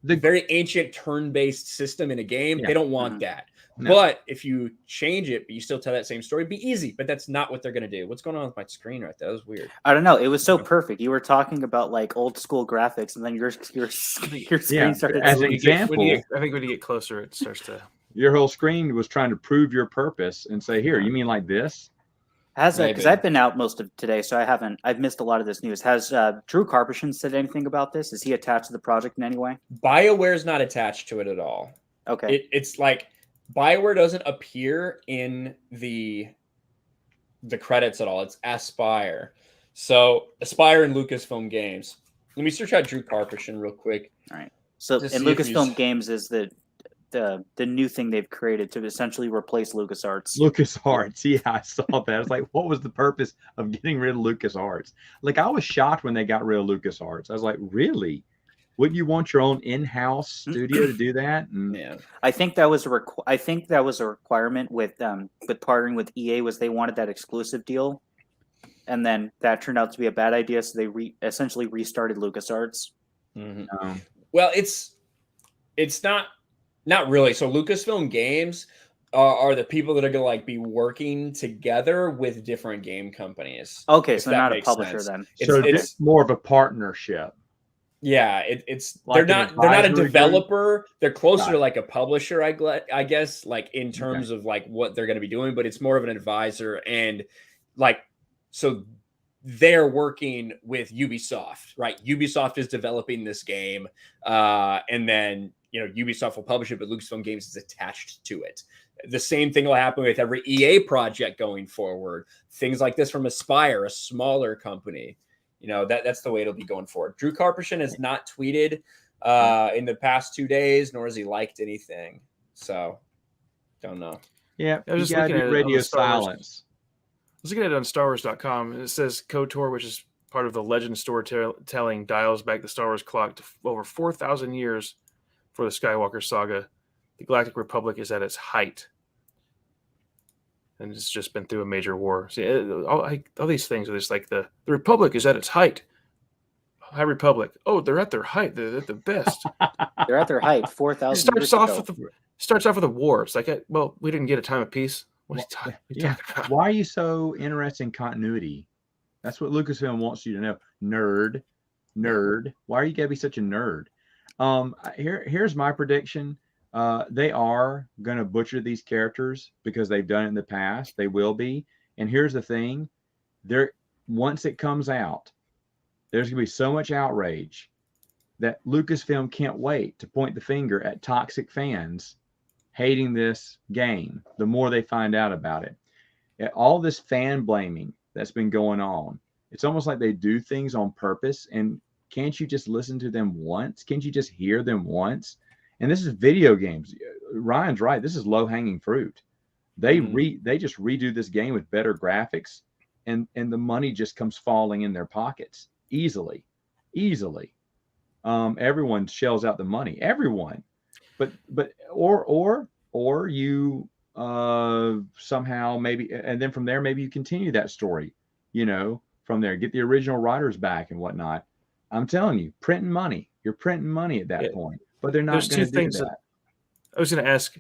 the very ancient turn-based system in a game. They don't want that. No. But if you change it, but you still tell that same story, it'd be easy. But that's not what they're going to do. What's going on with my screen right there? That was weird. I don't know. It was so perfect. You were talking about old school graphics, and then your screen started. As an example, I think when you get closer, it starts to. Your whole screen was trying to prove your purpose and say, "Here, you mean like this?" Because I've been out most of today, so I've missed a lot of this news. Has Drew Karpyshyn said anything about this? Is he attached to the project in any way? BioWare's not attached to it at all. Okay. It's BioWare doesn't appear in the credits at all. It's Aspire. So Aspire and Lucasfilm Games. Let me search out Drew Karpyshyn real quick. All right. So and Lucasfilm Games is the new thing they've created to essentially replace LucasArts. LucasArts. Yeah, I saw that. I was like, what was the purpose of getting rid of LucasArts? I was shocked when they got rid of LucasArts. I was like, really? Wouldn't you want your own in-house studio to do that? Yeah, I think that was a requirement with partnering with EA, was they wanted that exclusive deal, and then that turned out to be a bad idea. So they essentially restarted LucasArts. Mm-hmm. Well, it's not really. So Lucasfilm Games are the people that are going to like be working together with different game companies. Okay, if so that not a makes publisher sense. then. So It's more of a partnership. yeah, it's Like they're an not a advisory group? developer. They're closer Got to it. like a publisher, I guess, like in terms of like what they're going to be doing, but it's more of an advisor. And like, so they're working with Ubisoft, right? Ubisoft is developing this game, and then Ubisoft will publish it, but Lucasfilm Games is attached to it. The same thing will happen with every EA project going forward. Things like this from Aspire, a smaller company. That's the way it'll be going forward. Drew Karpyshyn has not tweeted in the past 2 days, nor has he liked anything. So, don't know. Yeah, I was you just gotta looking do at it radio on the Star Wars. silence. I was looking at it on StarWars.com, and it says KOTOR, which is part of the legend storytelling, dials back the Star Wars clock to over 4,000 years for the Skywalker saga. The Galactic Republic is at its height, and it's just been through a major war. See, all these things are just like the Republic is at its height. High Republic. Oh, they're at their height. They're at the best. They're at their height 4,000 years Starts off with a war. It's like, well, we didn't get a time of peace. What are you talking about? Why are you so interested in continuity? That's what Lucasfilm wants you to know. Nerd. Why are you gotta be such a nerd? Here's my prediction. They are gonna butcher these characters because they've done it in the past. They will be. And here's the thing: once it comes out, there's gonna be so much outrage that Lucasfilm can't wait to point the finger at toxic fans hating this game the more they find out about it. All this fan blaming that's been going on, it's almost like they do things on purpose. And can't you just listen to them once? Can't you just hear them once? And this is video games. Ryan's right. This is low-hanging fruit. They just redo this game with better graphics, and the money just comes falling in their pockets easily. Everyone shells out the money. Everyone. But you somehow maybe, and then from there maybe you continue that story, from there, get the original writers back and whatnot. I'm telling you, printing money. You're printing money at that point, but they're not going to do that. I was going to ask,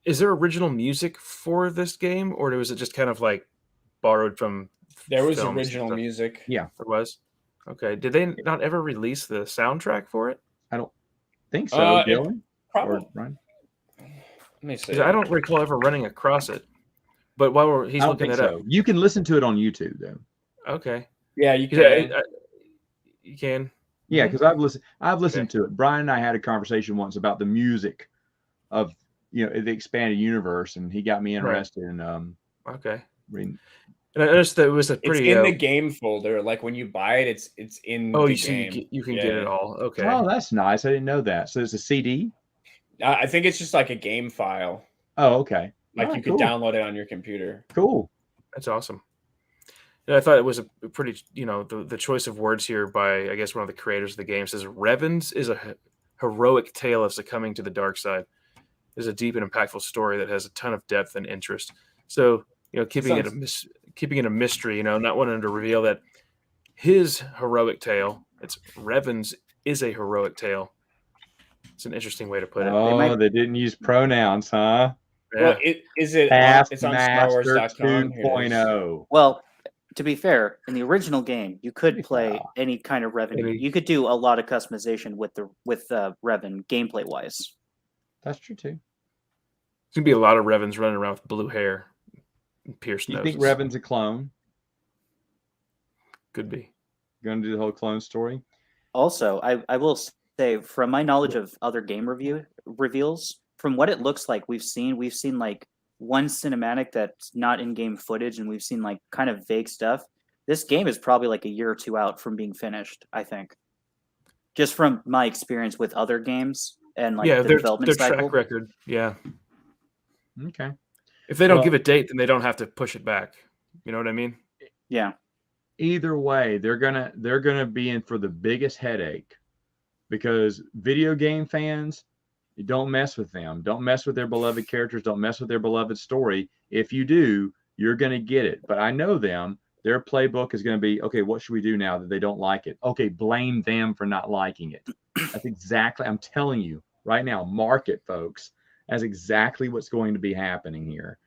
is there original music for this game, or was it just kind of like borrowed from? There was original music. Yeah, there was. Okay, did they not ever release the soundtrack for it? I don't think so. Dylan? Probably. Ryan? Let me see. I don't recall ever running across it. But while he's looking it up, you can listen to it on YouTube though. Okay. Yeah, you can. You can. Yeah, because I've listened to it. Brian and I had a conversation once about the music of the expanded universe, and he got me interested in reading. And I noticed that it was a pretty. It's in the game folder. Like when you buy it, it's in. Oh, the game. You can get it all. Okay. Oh, that's nice. I didn't know that. So it's a CD. I think it's just like a game file. Oh, okay. Like you could download it on your computer. Cool. That's awesome. And I thought it was a pretty, the choice of words here by, I guess, one of the creators of the game says, Revans is a heroic tale of succumbing to the dark side. It's a deep and impactful story that has a ton of depth and interest. So, keeping it a mystery, not wanting to reveal that his heroic tale, Revans is a heroic tale. It's an interesting way to put it. Oh, they didn't use pronouns, huh? Yeah. Well, it's on StarWars.com 2.0. Well, to be fair, in the original game, you could play any kind of Revan. You could do a lot of customization with Revan gameplay wise. That's true too. There's gonna be a lot of Revans running around with blue hair, and pierced noses. You think Revan's a clone? Could be. Going to do the whole clone story. Also, I will say, from my knowledge of other game reveals, from what it looks like, we've seen like one cinematic that's not in-game footage, and we've seen like kind of vague stuff. This game is probably like a year or two out from being finished, I think. Just from my experience with other games and like the development cycle. Track record. Yeah. Okay. If they don't give a date, then they don't have to push it back. You know what I mean? Yeah. Either way, they're gonna be in for the biggest headache, because video game fans, don't mess with them. Don't mess with their beloved characters. Don't mess with their beloved story. If you do, you're going to get it. But I know them. Their playbook is going to be, okay, what should we do now that they don't like it? Okay, blame them for not liking it. That's exactly, I'm telling you right now, mark it, folks. as exactly what's going to be happening here,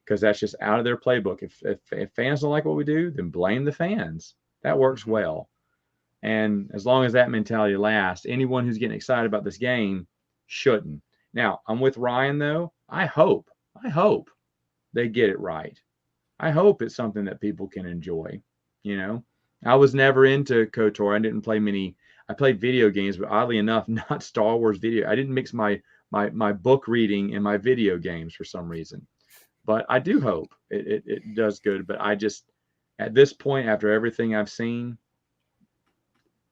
because that's just out of their playbook. If fans don't like what we do, then blame the fans. That works well. And as long as that mentality lasts, anyone who's getting excited about this game shouldn't. Now, I'm with Ryan, though. I hope they get it right. I hope it's something that people can enjoy. You know, I was never into KOTOR. I didn't play many. I played video games, but oddly enough, not Star Wars video. I didn't mix my book reading and my video games for some reason. But I do hope it does good. But I just, at this point, after everything I've seen,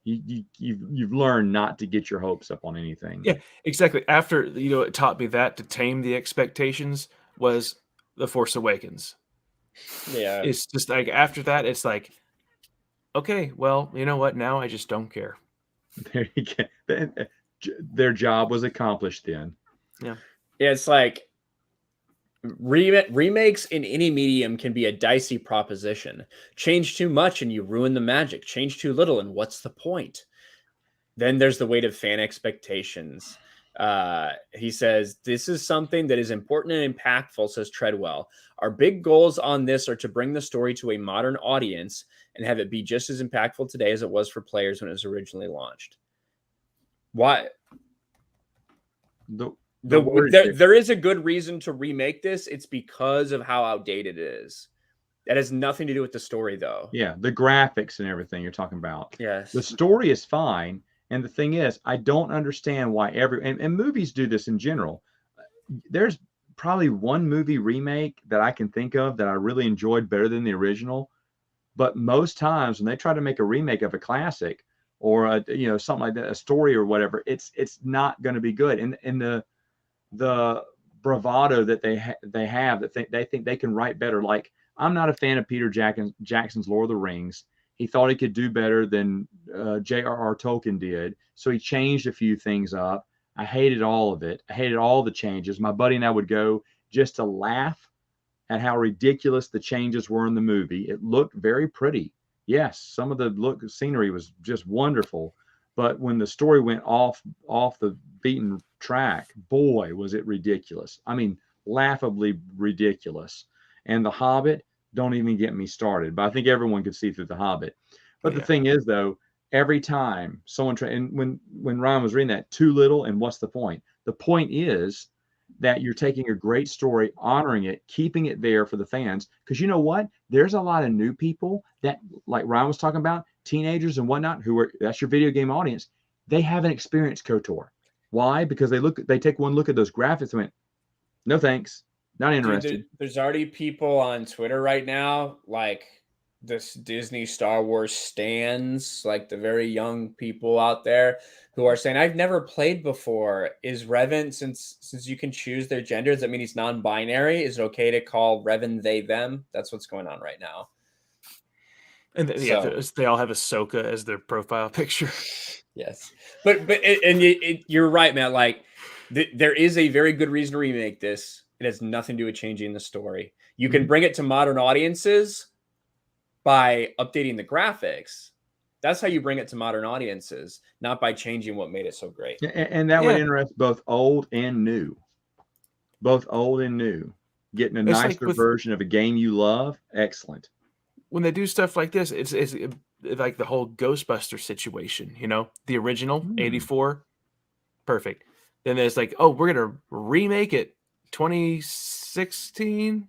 you've learned not to get your hopes up on anything. Yeah, exactly. After, it taught me that to tame the expectations was The Force Awakens. Yeah. It's just like after that, it's like, okay, well, you know what? Now I just don't care. There you go. Their job was accomplished then. Yeah. Yeah, it's like remakes in any medium can be a dicey proposition. Change too much and you ruin the magic. Change too little and what's the point? Then there's the weight of fan expectations. He says, this is something that is important and impactful, says Treadwell. Our big goals on this are to bring the story to a modern audience and have it be just as impactful today as it was for players when it was originally launched. Why? There is a good reason to remake this. It's because of how outdated it is. That has nothing to do with the story, though. Yeah, the graphics and everything you're talking about. Yes. The story is fine. And the thing is, I don't understand why and movies do this in general. There's probably one movie remake that I can think of that I really enjoyed better than the original. But most times when they try to make a remake of a classic or something like that, a story or whatever, it's not going to be good. And the bravado that they have that they think they can write better. Like, I'm not a fan of Peter Jackson's Lord of the Rings. He thought he could do better than J.R.R. Tolkien did, so he changed a few things up. I hated all of it. I hated all the changes. My buddy and I would go just to laugh at how ridiculous the changes were in the movie. It looked very pretty. Yes, some of the scenery was just wonderful, but when the story went off the beaten track, boy, was it ridiculous. I mean, laughably ridiculous. And The Hobbit, don't even get me started. But I think everyone could see through The Hobbit. But the thing is, though, every time someone and when Ryan was reading that, too little, and what's the point? The point is that you're taking a great story, honoring it, keeping it there for the fans. Because you know what? There's a lot of new people that, like Ryan was talking about, teenagers and whatnot, that's your video game audience. They haven't experienced KOTOR. Why? Because they take one look at those graphics and went, no thanks. Not interested. Dude, there's already people on Twitter right now, like this Disney Star Wars stans, like the very young people out there who are saying, I've never played before. Is Revan, since you can choose their gender, does that mean he's non-binary? Is it okay to call Revan they, them? That's what's going on right now. And they all have Ahsoka as their profile picture. Yes. But you're right, man. Like, there is a very good reason to remake this. It has nothing to do with changing the story. You can bring it to modern audiences by updating the graphics. That's how you bring it to modern audiences, not by changing what made it so great. And that would interest both old and new. Both old and new. Getting a nicer version of a game you love, excellent. When they do stuff like this, it's like the whole Ghostbuster situation, the original 84, perfect. Then there's like, oh, we're gonna remake it 2016,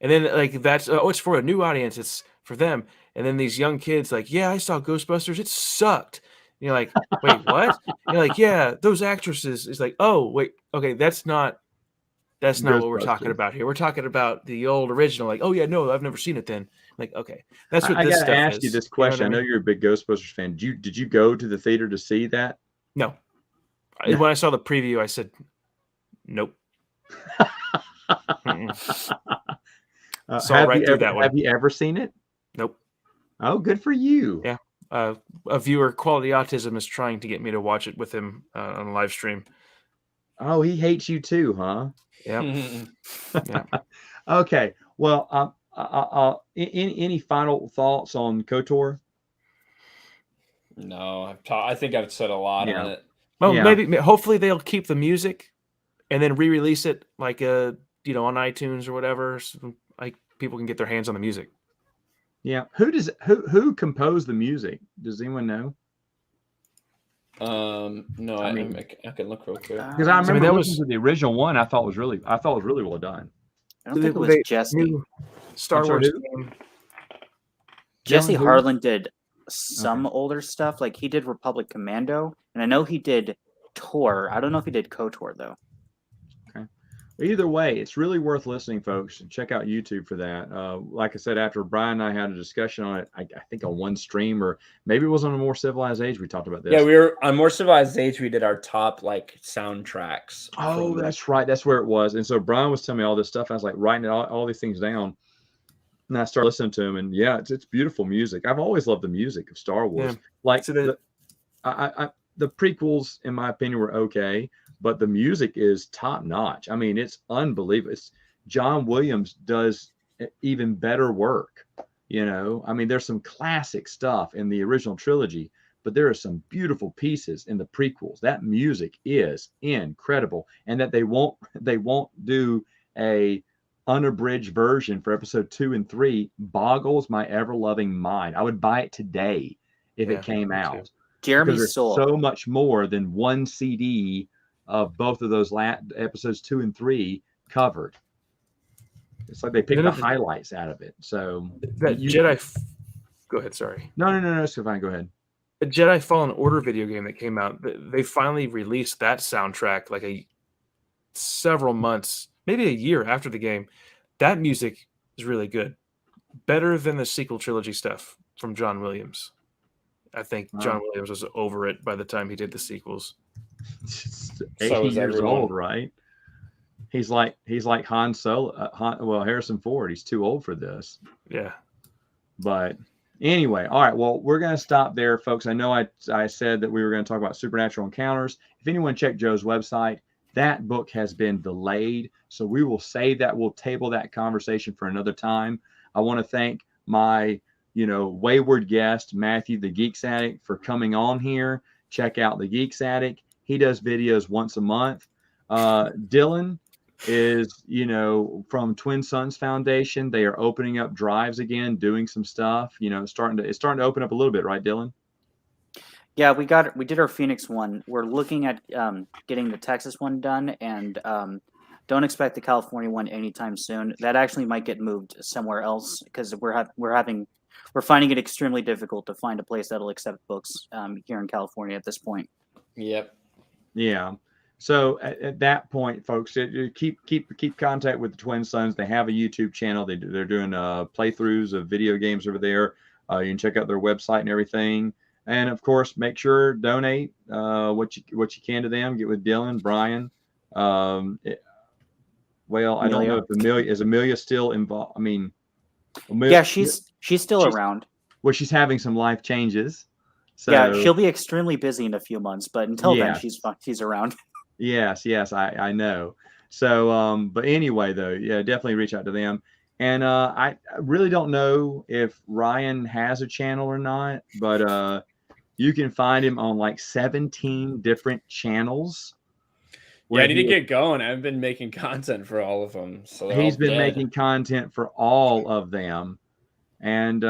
and then like that's it's for a new audience, it's for them. And then these young kids like, yeah, I saw Ghostbusters, it sucked. And you're like, wait, what? And you're like, yeah, those actresses. It's like, oh wait, okay, that's not what we're talking about here. We're talking about the old original. Like, oh yeah, no, I've never seen it. Then like, okay, that's what this stuff is. I gotta ask you this question. I know you're a big Ghostbusters fan. Did you go to the theater to see that? No. When I saw the preview, I said, nope. Saw right through that one. Have you ever seen it? Nope. Oh, good for you. Yeah. A viewer, Quality Autism, is trying to get me to watch it with him on a live stream. Oh, he hates you too, huh? Yeah. Yeah. Okay. Well, any final thoughts on KOTOR? No, I think I've said a lot on it. Well, maybe, hopefully they'll keep the music and then re-release it like on iTunes or whatever, so, like people can get their hands on the music. Yeah. Who composed the music? Does anyone know? No, I I mean- can look real quick. Because I remember that listening was- to the original one. I thought it was really well done. I don't think it was Jesse. New Star I'm sorry, Wars who? game. Jesse Dylan, who? Harlan did some older stuff. Like he did Republic Commando, and I know he did Tor. I don't know if he did KOTOR though. Either way, it's really worth listening, folks. Check out YouTube for that. Like I said, after Brian and I had a discussion on it, I think on one stream, or maybe it was on a More Civilized Age, we talked about this. Yeah, we were on More Civilized Age. We did our top like soundtracks. Oh, that's right. That's where it was. And so Brian was telling me all this stuff. I was like writing all these things down. And I started listening to him. And yeah, it's beautiful music. I've always loved the music of Star Wars. Yeah. Like So the prequels, in my opinion, were okay, but the music is top notch. I mean, it's unbelievable. John Williams does even better work. I mean, there's some classic stuff in the original trilogy, but there are some beautiful pieces in the prequels. That music is incredible, and that they won't do a unabridged version for episode 2 and 3 boggles my ever-loving mind. I would buy it today if it came me too. out. Jeremy Because there's Soule. so much more than one CD of both of those episodes 2 and 3 covered. It's like they picked the highlights out of it. So That Go ahead. Sorry. No, it's fine. Go ahead. The Jedi Fallen Order video game that came out, they finally released that soundtrack like several months, maybe a year after the game. That music is really good. Better than the sequel trilogy stuff from John Williams. I think John Williams was over it by the time he did the sequels. 80 years old, right? He's like Han Solo. Harrison Ford. He's too old for this. Yeah. But anyway, all right. Well, we're going to stop there, folks. I know I said that we were going to talk about supernatural encounters. If anyone checked Joe's website, that book has been delayed. So we will save that. We'll table that conversation for another time. I want to thank my wayward guest, Matthew the Geeks Addict, for coming on here. Check out the Geeks Addict. He does videos once a month. Dylan is, from Twin Sons Foundation. They are opening up drives again, doing some stuff. It's starting to open up a little bit, right, Dylan? Yeah, we did our Phoenix one. We're looking at getting the Texas one done, and don't expect the California one anytime soon. That actually might get moved somewhere else because we're finding it extremely difficult to find a place that'll accept books here in California at this point. Yep. Yeah. So at that point, folks, keep contact with the Twin Sons. They have a YouTube channel. They're doing playthroughs of video games over there. You can check out their website and everything. And of course, make sure donate what you can to them. Get with Dylan, Brian. I don't know if Amelia still involved. I mean, yeah, she's still around. Well, she's having some life changes. So, yeah, she'll be extremely busy in a few months, but until then, she's around. Yes, I know. So, but anyway, though, yeah, definitely reach out to them. And I really don't know if Ryan has a channel or not, but you can find him on like 17 different channels. Yeah, I need to get going. I've been making content for all of them. So he's been making content for all of them. And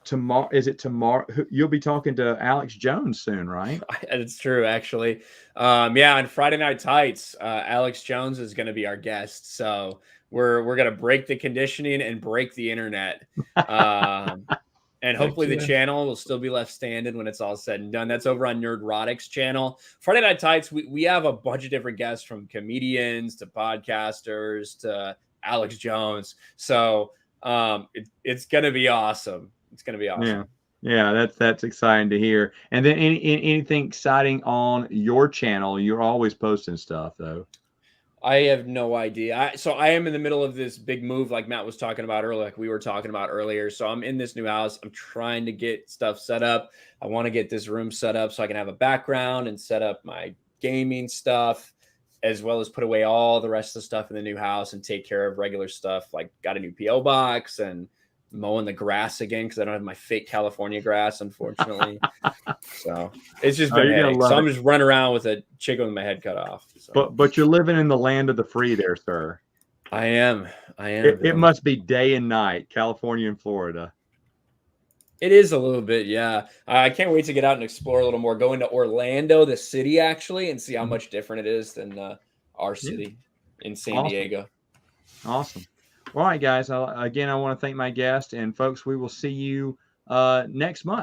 tomorrow, you'll be talking to Alex Jones soon, right? It's true, actually. On Friday Night Tights, Alex Jones is going to be our guest. So we're going to break the conditioning and break the internet. And hopefully the channel will still be left standing when it's all said and done. That's over on Nerdrotic's channel. Friday Night Tights, we have a bunch of different guests, from comedians to podcasters to Alex Jones. So it's going to be awesome. It's going to be awesome. Yeah, that's exciting to hear. And then anything exciting on your channel? You're always posting stuff, though. I have no idea. So I am in the middle of this big move, like Matt was talking about earlier, like we were talking about earlier. So I'm in this new house. I'm trying to get stuff set up. I want to get this room set up so I can have a background and set up my gaming stuff, as well as put away all the rest of the stuff in the new house and take care of regular stuff. Like got a new PO box and mowing the grass again because I don't have my fake California grass, unfortunately. So it's just been a headache. So I'm just running around with a chicken with my head cut off. So. But you're living in the land of the free there, sir. I am. It must be day and night, California and Florida. It is a little bit, yeah. I can't wait to get out and explore a little more. Going to Orlando, the city, actually, and see how much different it is than our city in San Diego. Awesome. All right, guys. Again, I want to thank my guest. And, folks, we will see you next month.